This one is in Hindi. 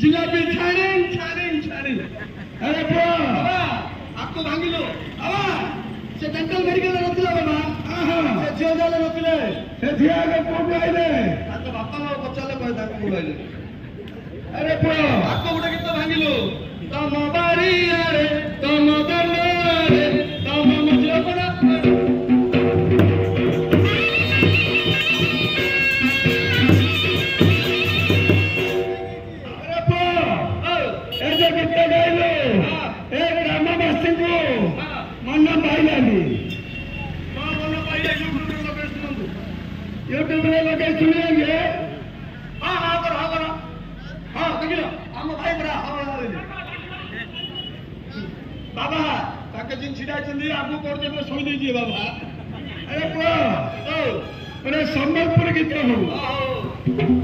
जिलापी छाड़िंग छाड़िंग छाड़िंग अरे बाबा आपको भांगी लो बाबा से डेंटल मेडिकल नथिला बाबा से जेजाले नथिले से धियागे कोड आइले आ तो बापा मा पचाले कह दा कोड आइले अरे बो आपको गुडे गीत भांगी लो तम बारी रे तम दले रे तम मजलो पड़ा यूट्यूब में लगे सुनेंगे हाँ हाँ करो हाँ देखिए हम भाई बड़ा बाबा ताके जिन छिड़ा चंदी आपको कोड में सोई दीजिए बाबा अरे संबलपुर गीत हो